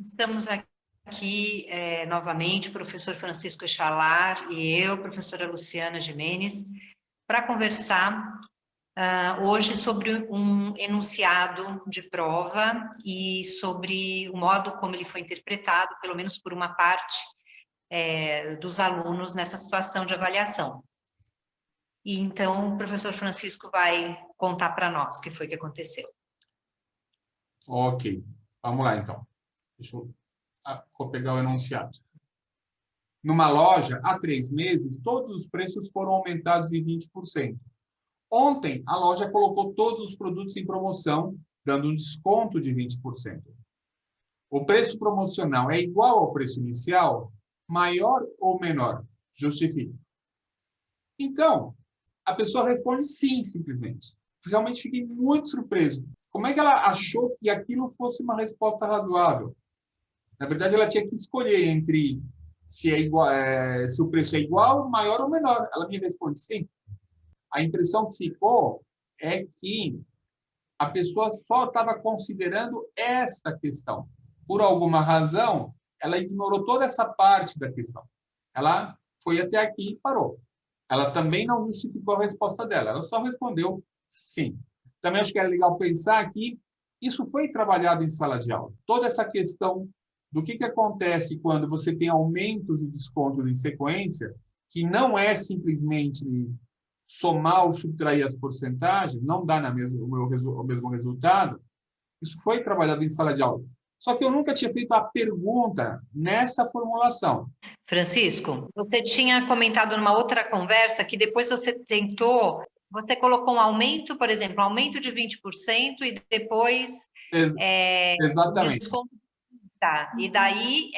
Estamos aqui novamente, o professor Francisco Echalar e eu, professora Luciana Gimenez, para conversar hoje sobre um enunciado de prova e sobre o modo como ele foi interpretado, pelo menos por uma parte dos alunos nessa situação de avaliação. E então o professor Francisco vai contar para nós o que foi que aconteceu. Ok, vamos lá então. Deixa eu vou pegar o enunciado. Numa loja, há 3 meses, todos os preços foram aumentados em 20%. Ontem, a loja colocou todos os produtos em promoção, dando um desconto de 20%. O preço promocional é igual ao preço inicial? Maior ou menor? Justifique. Então, a pessoa responde sim, simplesmente. Realmente fiquei muito surpreso. Como é que ela achou que aquilo fosse uma resposta razoável? Na verdade, ela tinha que escolher entre se o preço é igual, maior ou menor. Ela me responde sim. A impressão que ficou é que a pessoa só estava considerando esta questão. Por alguma razão, ela ignorou toda essa parte da questão. Ela foi até aqui e parou. Ela também não justificou a resposta dela. Ela só respondeu sim. Também acho que é legal pensar que isso foi trabalhado em sala de aula. Toda essa questão do que acontece quando você tem aumentos e descontos em sequência, que não é simplesmente somar ou subtrair as porcentagens, não dá o mesmo resultado. Isso foi trabalhado em sala de aula. Só que eu nunca tinha feito a pergunta nessa formulação. Francisco, você tinha comentado numa outra conversa que depois você colocou um aumento, por exemplo, um aumento de 20% e depois Exatamente. desconto. Tá, e daí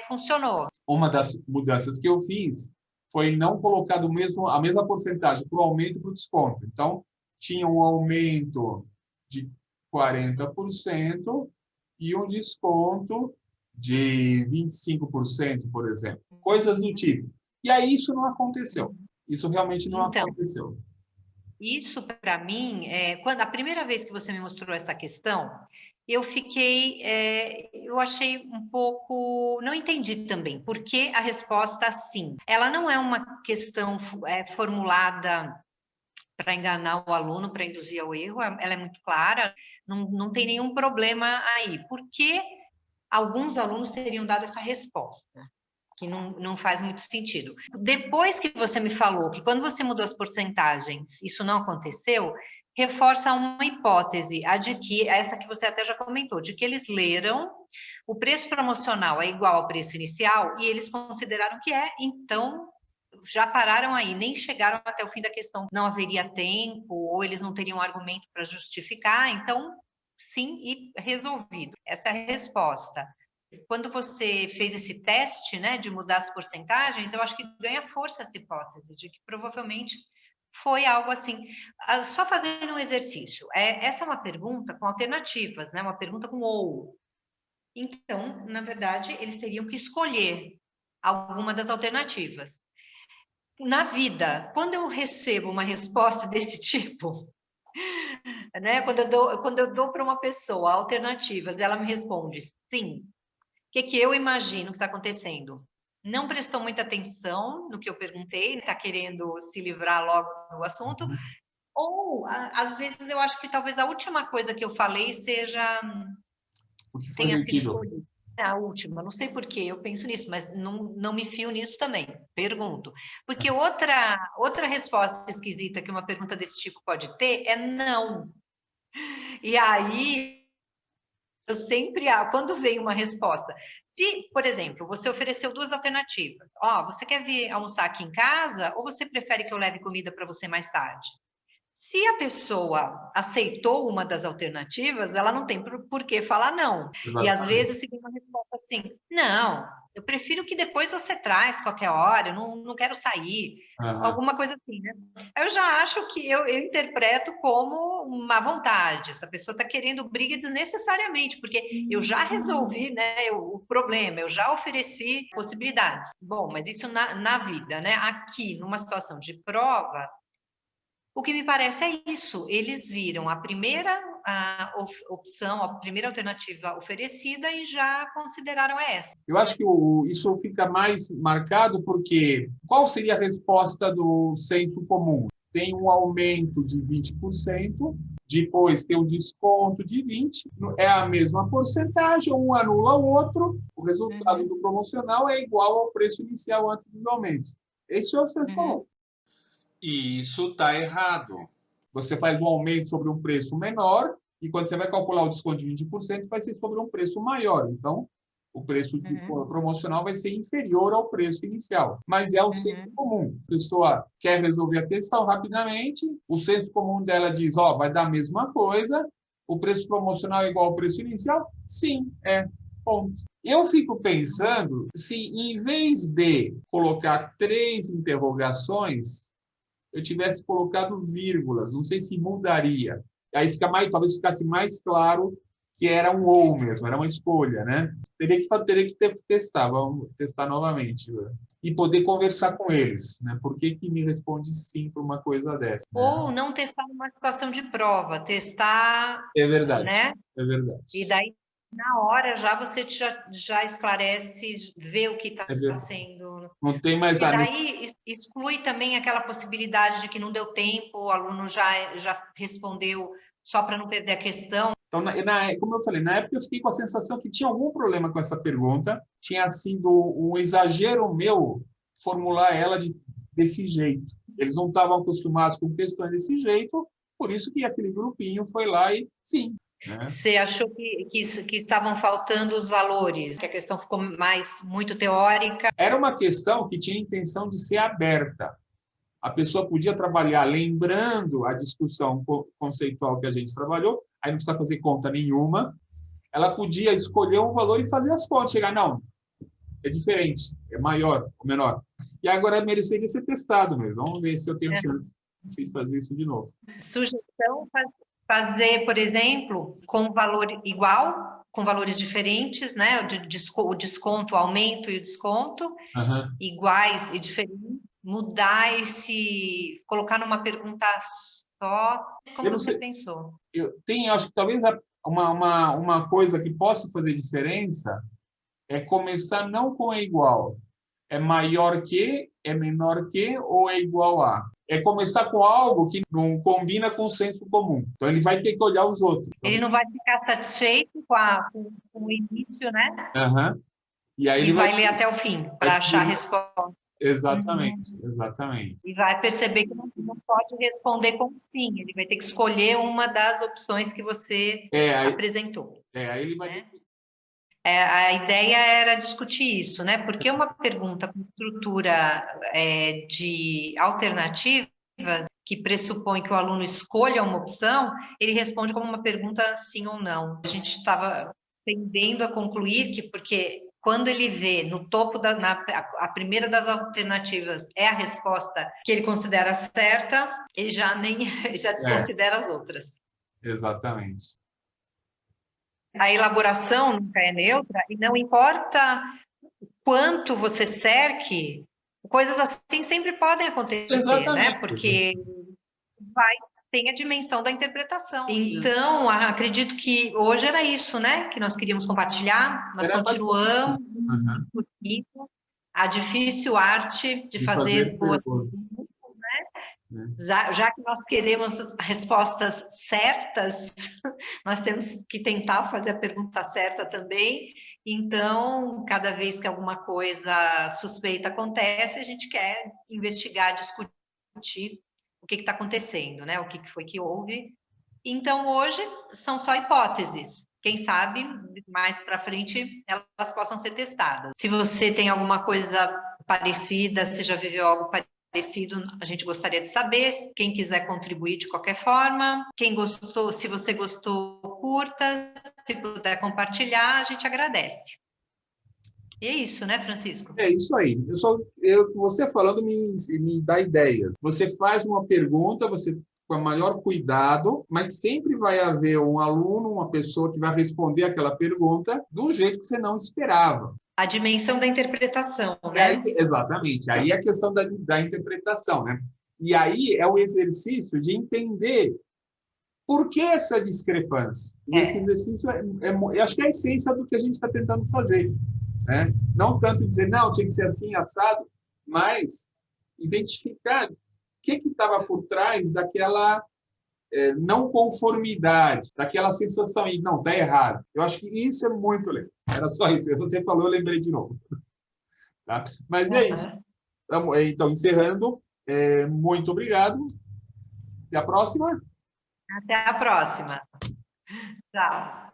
funcionou. Uma das mudanças que eu fiz foi não colocar a mesma porcentagem para o aumento e para o desconto. Então, tinha um aumento de 40% e um desconto de 25%, por exemplo. Coisas do tipo. E aí isso não aconteceu. Isso realmente não aconteceu. Isso, para mim, quando a primeira vez que você me mostrou essa questão, eu achei um pouco, não entendi também, por que a resposta sim. Ela não é uma questão formulada para enganar o aluno, para induzir ao erro, ela é muito clara, não tem nenhum problema aí. Por que alguns alunos teriam dado essa resposta? Que não faz muito sentido. Depois que você me falou que quando você mudou as porcentagens, isso não aconteceu, reforça uma hipótese, essa que você até já comentou, de que eles leram o preço promocional é igual ao preço inicial e eles consideraram que então já pararam aí, nem chegaram até o fim da questão. Não haveria tempo, ou eles não teriam argumento para justificar, então, sim, e resolvido. Essa é a resposta. Quando você fez esse teste, né, de mudar as porcentagens, eu acho que ganha força essa hipótese, de que provavelmente foi algo assim. Só fazendo um exercício. Essa é uma pergunta com alternativas, né, uma pergunta com ou. Então, na verdade, eles teriam que escolher alguma das alternativas. Na vida, quando eu recebo uma resposta desse tipo, né, quando eu dou para uma pessoa alternativas, ela me responde sim, o que eu imagino que está acontecendo? Não prestou muita atenção no que eu perguntei, está querendo se livrar logo do assunto, ou às vezes eu acho que talvez a última coisa que eu falei tenha sido escolhida. A última, não sei por que eu penso nisso, mas não me fio nisso também, pergunto. Porque outra resposta esquisita que uma pergunta desse tipo pode ter é não. E aí, eu sempre, quando vem uma resposta, se, por exemplo, você ofereceu 2 alternativas, você quer vir almoçar aqui em casa ou você prefere que eu leve comida para você mais tarde? Se a pessoa aceitou uma das alternativas, ela não tem por que falar não. Exatamente. E às vezes se vem uma resposta assim, não, eu prefiro que depois você traz qualquer hora, eu não quero sair, alguma coisa assim, né? Eu já acho que eu interpreto como uma vontade, essa pessoa está querendo briga desnecessariamente, porque eu já resolvi, né, o problema, eu já ofereci possibilidades. Bom, mas isso na vida, né? Aqui, numa situação de prova, o que me parece é isso, eles viram a primeira opção, a primeira alternativa oferecida e já consideraram essa. Eu acho que isso fica mais marcado porque qual seria a resposta do senso comum? Tem um aumento de 20%, depois tem um desconto de 20%, é a mesma porcentagem, um anula o outro, o resultado do promocional é igual ao preço inicial antes dos aumentos. Esse é o senso comum. E isso está errado. Você faz um aumento sobre um preço menor e quando você vai calcular o desconto de 20%, vai ser sobre um preço maior. Então, o preço promocional vai ser inferior ao preço inicial. Mas é o senso comum. A pessoa quer resolver a questão rapidamente, o senso comum dela diz, vai dar a mesma coisa, o preço promocional é igual ao preço inicial? Sim, ponto. Eu fico pensando se, em vez de colocar 3 interrogações, eu tivesse colocado vírgulas, não sei se mudaria. Aí talvez ficasse mais claro que era um ou mesmo, era uma escolha, né? Teria que testar, vamos testar novamente. E poder conversar com eles, né? Por que me responde sim para uma coisa dessa? Ou não testar numa situação de prova, testar... É verdade, né? É verdade. E daí, na hora, você já esclarece, vê o que está sendo... Não tem mais... E daí, exclui também aquela possibilidade de que não deu tempo, o aluno já respondeu só para não perder a questão. Então, como eu falei, na época eu fiquei com a sensação que tinha algum problema com essa pergunta, tinha sido um exagero meu formular ela desse jeito. Eles não estavam acostumados com questões desse jeito, por isso que aquele grupinho foi lá e sim. Né? Você achou que estavam faltando os valores, que a questão ficou muito teórica? Era uma questão que tinha a intenção de ser aberta. A pessoa podia trabalhar lembrando a discussão conceitual que a gente trabalhou, aí não precisa fazer conta nenhuma. Ela podia escolher um valor e fazer as contas, chegar, não, é diferente, é maior ou menor. E agora mereceria ser testado mesmo. Vamos ver se eu tenho chance de fazer isso de novo. Sugestão, fazer, por exemplo, com valor igual, com valores diferentes, né? O desconto, o aumento e o desconto, iguais e diferentes. Mudar colocar numa pergunta só, como você pensou? Acho que talvez uma coisa que possa fazer diferença é começar não com é igual, é maior que, é menor que ou é igual a. É começar com algo que não combina com o senso comum. Então, ele vai ter que olhar os outros. Ele não vai ficar satisfeito com o início, né? E aí ele vai ler até o fim, para achar a resposta. Exatamente, exatamente. E vai perceber que não pode responder com sim, ele vai ter que escolher uma das opções que você apresentou. Aí ele vai ter que... A ideia era discutir isso, né? Porque uma pergunta com estrutura de alternativas, que pressupõe que o aluno escolha uma opção, ele responde como uma pergunta sim ou não. A gente estava tendendo a concluir que, porque quando ele vê no topo, a primeira das alternativas é a resposta que ele considera certa, ele já desconsidera as outras. Exatamente. A elaboração nunca é neutra e não importa quanto você cerque, coisas assim sempre podem acontecer, exatamente. Né? Porque tem a dimensão da interpretação. Então, acredito que hoje era isso, né? Que nós queríamos compartilhar. Nós continuamos a difícil arte de fazer boas perguntas, né? Já que nós queremos respostas certas, nós temos que tentar fazer a pergunta certa também. Então, cada vez que alguma coisa suspeita acontece, a gente quer investigar, discutir o que está acontecendo, né? O que foi que houve. Então, hoje, são só hipóteses. Quem sabe, mais para frente, elas possam ser testadas. Se você tem alguma coisa parecida, se já viveu algo parecido, a gente gostaria de saber. Quem quiser contribuir de qualquer forma. Quem gostou, se você gostou, curta. Se puder compartilhar, a gente agradece. E é isso, né, Francisco? É isso aí. Você falando me dá ideias. Você faz uma pergunta, você com o maior cuidado, mas sempre vai haver um aluno, uma pessoa que vai responder aquela pergunta do jeito que você não esperava. A dimensão da interpretação, né? Aí, exatamente. Aí é a questão da interpretação, né? E aí é o exercício de entender Por que essa discrepância? Esse exercício eu acho que é a essência do que a gente está tentando fazer. Né? Não tanto dizer, não, tinha que ser assim, assado, mas identificar o que estava por trás daquela não conformidade, daquela sensação de, não, está errado. Eu acho que isso é muito legal. Era só isso. Você falou, eu lembrei de novo. Tá? Mas é isso. Então, encerrando, muito obrigado. Até a próxima. Até a próxima. Tchau.